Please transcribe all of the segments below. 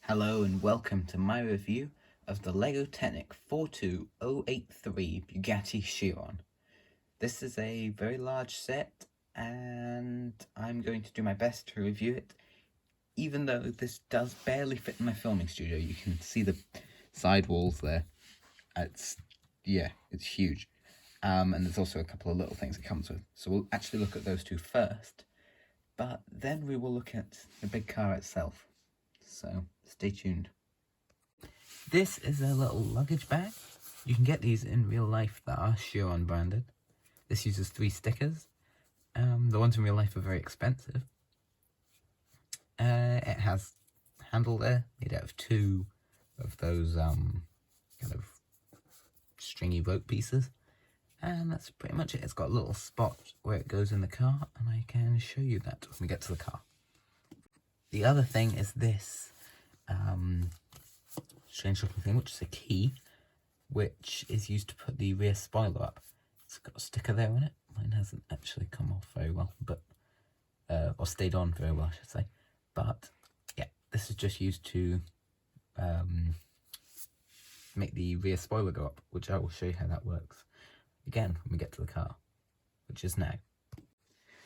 Hello and welcome to my review of the LEGO Technic 42083 Bugatti Chiron. This is a very large set and I'm going to do my best to review it. Even though this does barely fit in my filming studio, you can see the side walls there. It's huge. And there's also a couple of little things it comes with. So we'll actually look at those two first, but then we will look at the big car itself. So stay tuned. This is a little luggage bag. You can get these in real life that are Chiron branded. This uses 3 stickers. The ones in real life are very expensive. It has a handle there, made out of 2 of those kind of stringy rope pieces. And that's pretty much it. It's got a little spot where it goes in the car, and I can show you that when we get to the car. The other thing is this strange looking thing, which is a key, which is used to put the rear spoiler up. It's got a sticker there on it. Mine hasn't actually come off very well, but or stayed on very well, I should say. But yeah, this is just used to make the rear spoiler go up, which I will show you how that works again when we get to the car, which is now.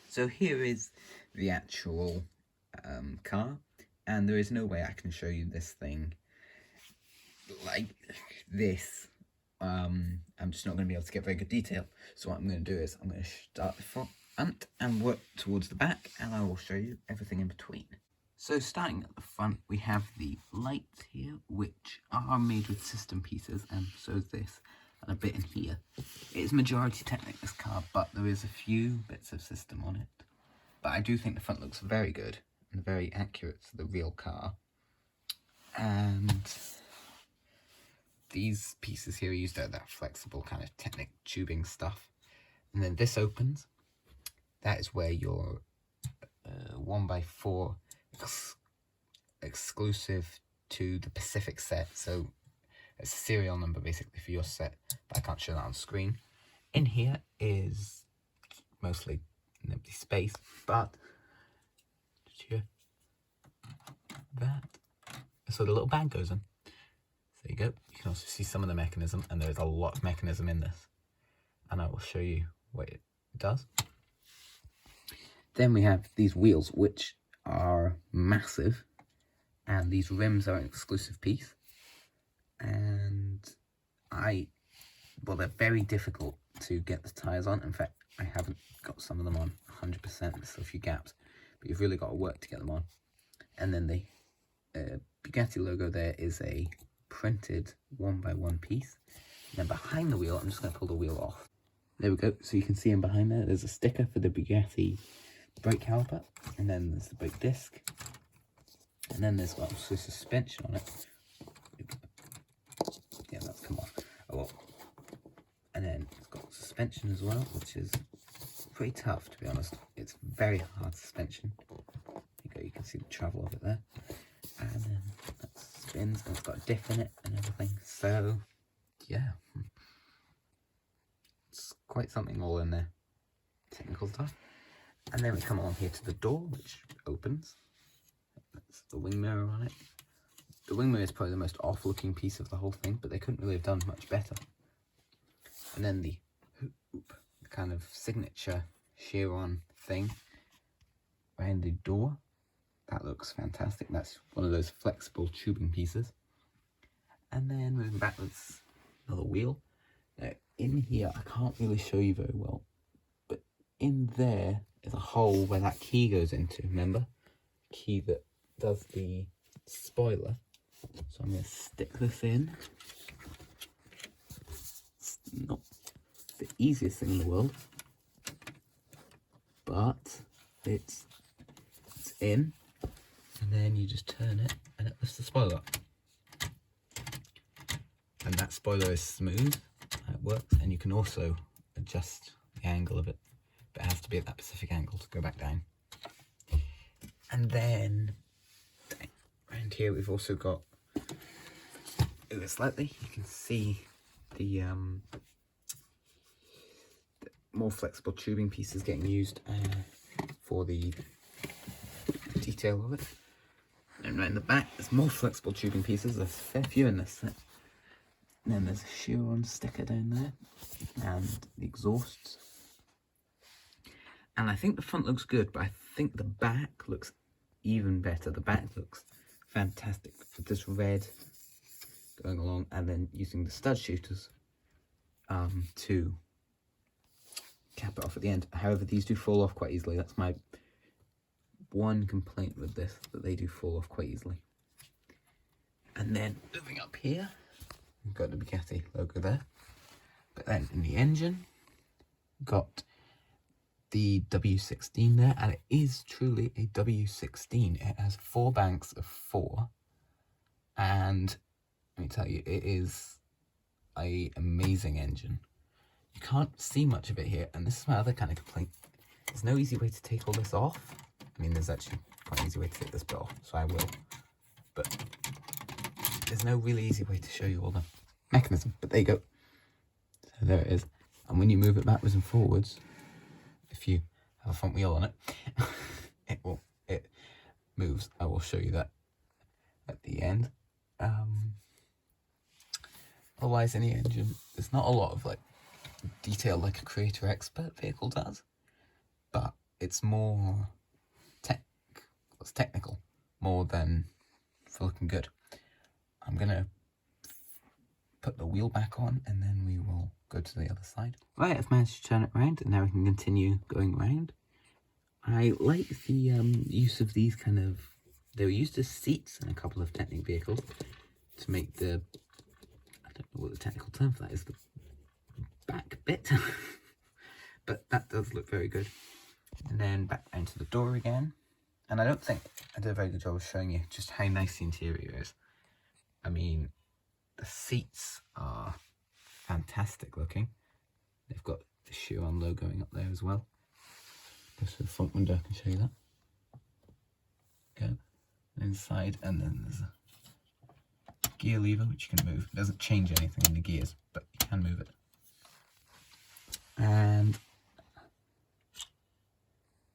So here is the actual car, and there is no way I can show you this thing like this. I'm just not going to be able to get very good detail, so what I'm going to do is I'm going to start the front and work towards the back, and I will show you everything in between. So starting at the front, we have the lights here, which are made with system pieces, and so is this, and a bit in here. It is majority Technic, this car, but there is a few bits of system on it. But I do think the front looks very good and very accurate to the real car. And these pieces here are used out of that flexible kind of Technic tubing stuff. And then this opens. That is where your 1x4 exclusive to the Pacific set. So it's a serial number basically for your set, but I can't show that on screen. In here is mostly an empty space, but here, so the little bag goes in. There you go. You can also see some of the mechanism, and there's a lot of mechanism in this, and I will show you what it does. Then we have these wheels, which are massive, and these rims are an exclusive piece, and they're very difficult to get the tyres on. In fact, I haven't got some of them on 100%, there's still a few gaps, but you've really got to work to get them on. And then the Bugatti logo there is a printed 1x1 piece. And then behind the wheel, I'm just going to pull the wheel off. There we go, so you can see in behind there's a sticker for the Bugatti brake caliper, and then there's the brake disc, and then there's also suspension on it. Yeah, that's come off. Oh well. And then it's got suspension as well, which is pretty tough, to be honest. It's very hard suspension. There you go, you can see the travel of it there. And then that spins, and it's got a diff in it and everything. So yeah, it's quite something all in there. Technical stuff. And then we come on here to the door, which opens. That's the wing mirror on it. The wing mirror is probably the most off-looking piece of the whole thing, but they couldn't really have done much better. And then the kind of signature Chiron thing around the door. That looks fantastic. That's one of those flexible tubing pieces. And then moving backwards, another wheel. Now, in here, I can't really show you very well, but in there is a hole where that key goes into, remember? Key that does the spoiler. So I'm going to stick this in. It's not the easiest thing in the world, but it's in, and then you just turn it and it lifts the spoiler up. And that spoiler is smooth, it works, and you can also adjust the angle of it, but it has to be at that specific angle to go back down. And then around here we've also got, move it slightly, you can see the more flexible tubing pieces getting used for the detail of it. And right in the back, there's more flexible tubing pieces. There's a fair few in this set. And then there's a Chiron sticker down there, and the exhausts. And I think the front looks good, but I think the back looks even better. The back looks fantastic with this red going along, and then using the stud shooters to cap it off at the end. However, these do fall off quite easily. That's my one complaint with this, that they do fall off quite easily. And then moving up here, we've got the Bugatti logo there. But then in the engine, got the W16 there, and it is truly a W16. It has 4 banks of 4, and let me tell you, it is an amazing engine. You can't see much of it here, and this is my other kind of complaint. There's no easy way to take all this off. I mean, there's actually quite an easy way to take this bit off, so I will. But there's no really easy way to show you all the mechanism. But there you go. So there it is. And when you move it backwards and forwards, if you have a front wheel on it, it moves. I will show you that at the end. Otherwise, in the engine, there's not a lot of like detail like a Creator Expert vehicle does, but it's more technical more than for looking good. I'm gonna put the wheel back on, and then we will go to the other side. Right, I've managed to turn it around, and now we can continue going around. I like the use of these kind of, they were used as seats in a couple of Technic vehicles to make the, I don't know what the technical term for that is, the back bit. But that does look very good. And then back down to the door again. And I don't think I did a very good job of showing you just how nice the interior is. I mean, the seats are fantastic looking. They've got the Chiron logoing up there as well. Just to the front window, I can show you that. Go inside, and then there's a gear lever which you can move. It doesn't change anything in the gears, but you can move it. And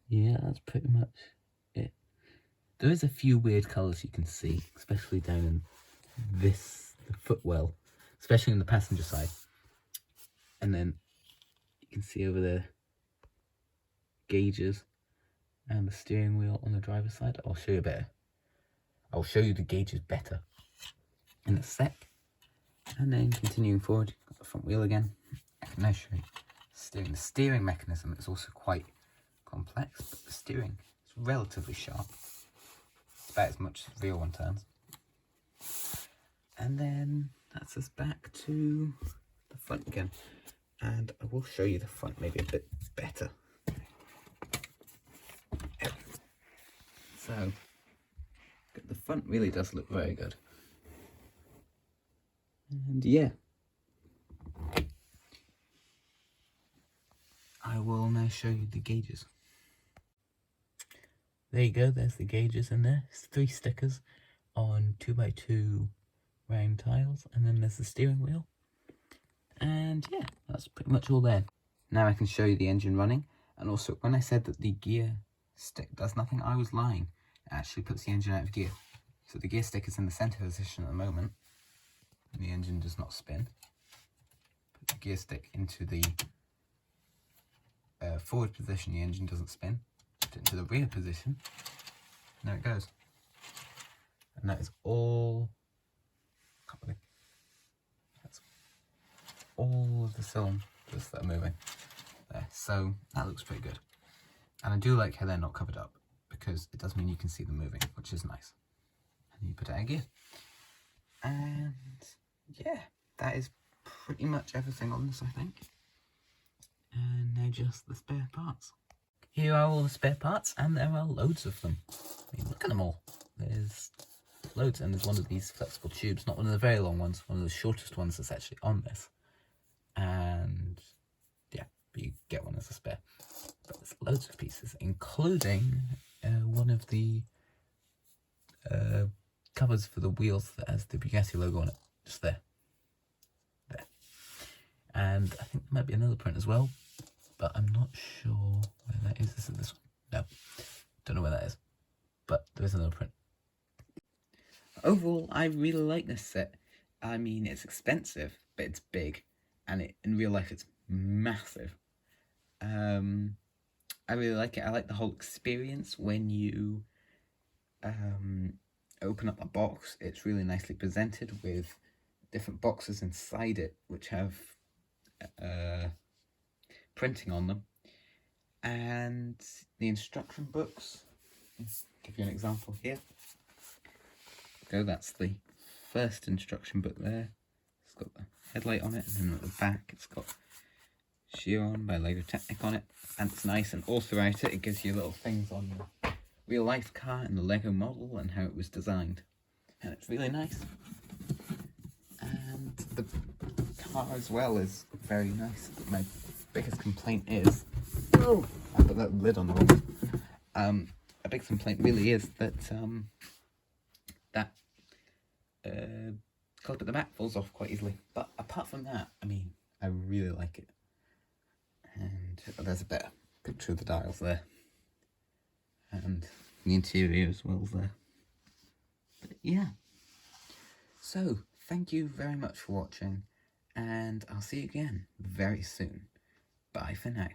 yeah, that's pretty much it. There is a few weird colours you can see, especially down in the footwell, especially on the passenger side. And then you can see over there gauges and the steering wheel on the driver's side. I'll show you better. I'll show you the gauges better in a sec. And then continuing forward, got the front wheel again. I can now show you steering. The steering mechanism is also quite complex, but the steering is relatively sharp. It's about as much as the real one turns. And then that's us back to the front again. And I will show you the front maybe a bit better. So, the front really does look very good. And yeah. I will now show you the gauges. There you go, there's the gauges in there. It's 3 stickers on 2x2 round tiles, and then there's the steering wheel. And yeah, that's pretty much all there. Now I can show you the engine running, and also when I said that the gear stick does nothing, I was lying. It actually puts the engine out of gear. So the gear stick is in the center position at the moment, and the engine does not spin. Put the gear stick into the forward position, the engine doesn't spin. Put it into the rear position, and there it goes. And that is all. That's all of the cylinders that are moving there. So that looks pretty good. And I do like how they're not covered up, because it does mean you can see them moving, which is nice. And you put it out of gear. And yeah, that is pretty much everything on this, I think. And now just the spare parts. Here are all the spare parts, and there are loads of them. I mean, look at them all. There's loads, and there's one of these flexible tubes, not one of the very long ones, one of the shortest ones that's actually on this. And yeah, but you get one as a spare. But there's loads of pieces, including one of the covers for the wheels that has the Bugatti logo on it, just there. And I think there might be another print as well, but I'm not sure where that is. Is it this one? No, don't know where that is, but there is another print. overall, I really like this set. I mean, it's expensive, but it's big, and in real life it's massive. I really like it. I like the whole experience when you open up a box. It's really nicely presented with different boxes inside it, which have printing on them. And the instruction books, I'll give you an example here. That's the first instruction book there. It's got the headlight on it, and then at the back it's got Chiron by Lego Technic on it, and it's nice, and all throughout it gives you little things on the real life car and the Lego model and how it was designed, and it's really nice. And the car as well is very nice. My biggest complaint is, oh, I put that lid on the wrong. A big complaint really is that clip at the back falls off quite easily. But apart from that, I mean, I really like it. And there's a better picture of the dials there, and the interior as well there. But yeah, so thank you very much for watching, and I'll see you again very soon. Bye for now.